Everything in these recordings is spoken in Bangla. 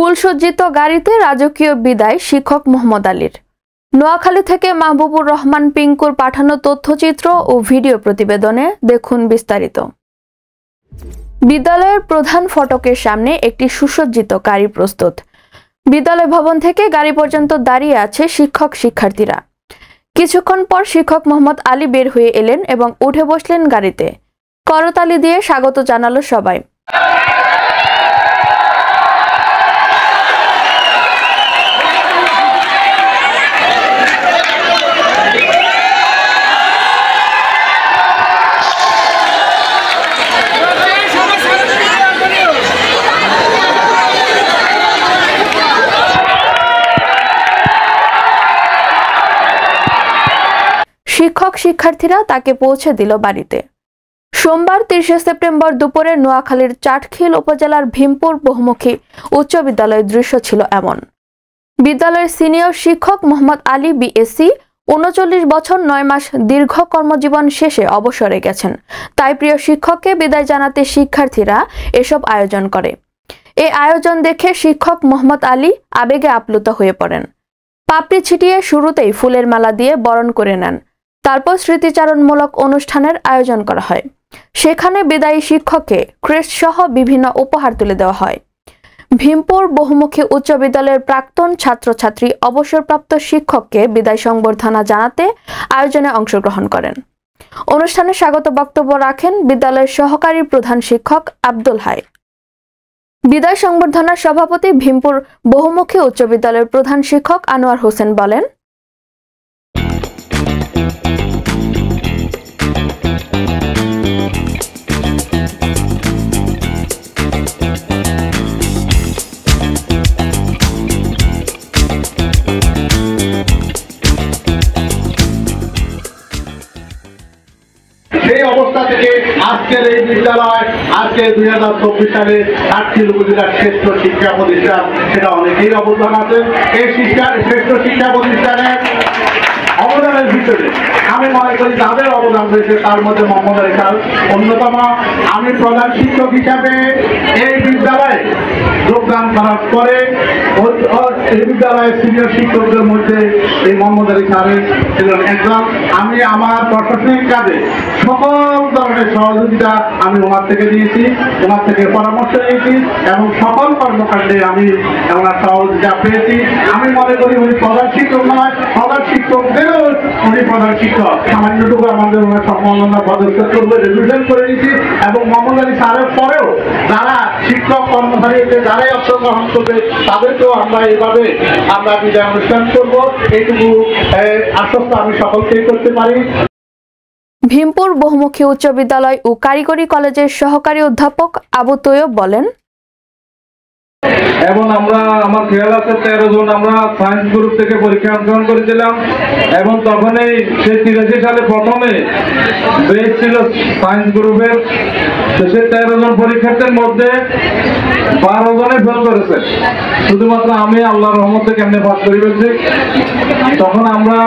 ফুলসজ্জিত গাড়িতে রাজকীয় বিদায় শিক্ষক মোহাম্মদ আলীর। নোয়াখালী থেকে মাহবুবুর রহমান পিঙ্কুর পাঠানো তথ্যচিত্র ও ভিডিও প্রতিবেদনে দেখুন বিস্তারিত। বিদ্যালয়ের প্রধান ফটকের সামনে একটি সুসজ্জিত গাড়ি প্রস্তুত। বিদ্যালয় ভবন থেকে গাড়ি পর্যন্ত দাঁড়িয়ে আছে শিক্ষক শিক্ষার্থীরা। কিছুক্ষণ পর শিক্ষক মোহাম্মদ আলী বের হয়ে এলেন এবং উঠে বসলেন গাড়িতে। করতালি দিয়ে স্বাগত জানালো সবাই। শিক্ষক শিক্ষার্থীরা তাকে পৌঁছে দিল বাড়িতে। সোমবার 30 সেপ্টেম্বর দুপুরে নোয়াখালীর চাটখিল উপজেলার ভীমপুর বহুমুখী উচ্চ বিদ্যালয়ের দৃশ্য ছিল এমন। বিদ্যালয়ের সিনিয়র শিক্ষক মোহাম্মদ আলী বিএসসি 39 বছর 9 মাস দীর্ঘ কর্মজীবন শেষে অবসরে গেছেন। তাই প্রিয় শিক্ষককে বিদায় জানাতে শিক্ষার্থীরা এসব আয়োজন করে। এই আয়োজন দেখে শিক্ষক মোহাম্মদ আলী আবেগে আপ্লুত হয়ে পড়েন। পাপড়ি ছিটিয়ে শুরুতেই ফুলের মালা দিয়ে বরণ করে নেন। তারপর স্মৃতিচারণমূলক অনুষ্ঠানের আয়োজন করা হয়। সেখানে বিদায়ী শিক্ষককে ক্রেস্ট সহ বিভিন্ন উপহার তুলে দেওয়া হয়। ভীমপুর বহুমুখী উচ্চ বিদ্যালয়ের প্রাক্তন ছাত্রছাত্রী অবসরপ্রাপ্ত শিক্ষককে বিদায় সংবর্ধনা জানাতে আয়োজনে অংশগ্রহণ করেন। অনুষ্ঠানে স্বাগত বক্তব্য রাখেন বিদ্যালয়ের সহকারী প্রধান শিক্ষক আব্দুল হাই। বিদায় সংবর্ধনার সভাপতি ভীমপুর বহুমুখী উচ্চ বিদ্যালয়ের প্রধান শিক্ষক আনোয়ার হোসেন বলেন, সেই অবস্থা থেকে আজকের এই বিদ্যালয় আজকে 2024 সালে চাটখিল উপজেলার শ্রেষ্ঠ শিক্ষা প্রতিষ্ঠান, সেটা অনেকেই অবদান আছে। এই শ্রেষ্ঠ শিক্ষা প্রতিষ্ঠানের অবদানের ভিতরে আমি মনে করি যাদের অবদান রয়েছে তার মধ্যে মোহাম্মদ আলী স্যার অন্যতম। আমি প্রধান শিক্ষক হিসাবে এই বিদ্যালয়ে যোগদান করার পরে এই বিদ্যালয়ের সিনিয়র শিক্ষকদের মধ্যে এই মোহাম্মদ আলী স্যারের ছিলেন একজন। আমি আমার প্রশাসনিক কাজে সকল ধরনের সহযোগিতা আমি ওনার থেকে দিয়েছি, ওনার থেকে পরামর্শ নিয়েছি এবং সকল কর্মকাণ্ডে আমি ওনার সহযোগিতা পেয়েছি। আমি মনে করি উনি প্রধান শিক্ষক নয়, প্রধান শিক্ষকদেরও উনি প্রধান শিক্ষক। সামান্যটুকু আমাদের ওনার সম্মাননা পদক্ষেপ করবে রেজুলেশন করে দিয়েছি এবং মোহাম্মদ আলী স্যারের পরেও যারা শিক্ষক কর্মচারী যারাই অংশগ্রহণ করবে তাদেরকেও আমরা এইভাবে আমরা বিদায় অনুষ্ঠান করবো, এইটুকু আশ্বস্ত আমি সকলকেই করতে পারি। ভীমপুর বহুমুখী উচ্চ বিদ্যালয় ও কারিগরি কলেজের সহকারী অধ্যাপক আবু তৈয়ব বলেন, এবং আমার খেয়াল আছে 13 জন আমরা সায়েন্স গ্রুপ থেকে পরীক্ষা অংশগ্রহণ করেছিলাম এবং তখনই সেই 83 সালে প্রথমে বেস ছিল সায়েন্স গ্রুপের। তো সেই 13 জন পরীক্ষার্থীর মধ্যে 12 জনে ফেল করেছে। শুধুমাত্র আমি আল্লাহর রহমতে কেমনে পাস করে ফেলছি। তখন আমরা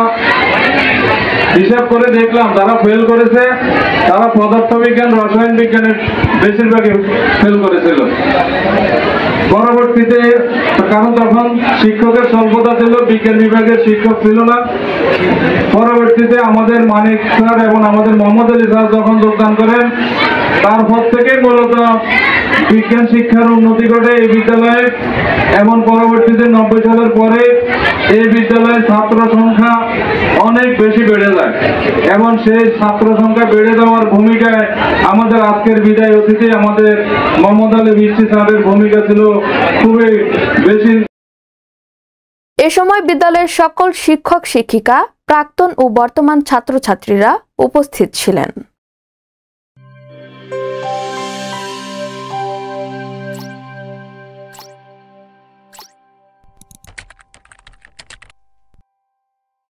হিসাব করে দেখলাম যারা ফেল করেছে তারা পদার্থবিজ্ঞান রসায়ন বিজ্ঞানের বেশিরভাগই ফেল করেছিল। পরবর্তীতে কারণ তখন শিক্ষকের স্বল্পতা ছিল, বিজ্ঞান বিভাগের শিক্ষক ছিল না। পরবর্তীতে আমাদের মানিক স্যার এবং আমাদের মোহাম্মদ আলী স্যার যখন যোগদান করেন তারপর থেকেই মূলত বিজ্ঞান শিক্ষার উন্নতি ঘটে এই বিদ্যালয়ে এবং পরবর্তীতে 90 সালের পরে এই বিদ্যালয়ের ছাত্র সংখ্যা অনেক বেশি বেড়ে যায় এবং সেই ছাত্র সংখ্যা বেড়ে যাওয়ার ভূমিকায় আমাদের আজকের বিদায় অতিথি আমাদের মোহাম্মদ আলী বিএসসি স্যারের ভূমিকা ছিল খুবই বেশি। এ সময় বিদ্যালয়ের সকল শিক্ষক শিক্ষিকা, প্রাক্তন ও বর্তমান ছাত্রছাত্রীরা উপস্থিত ছিলেন।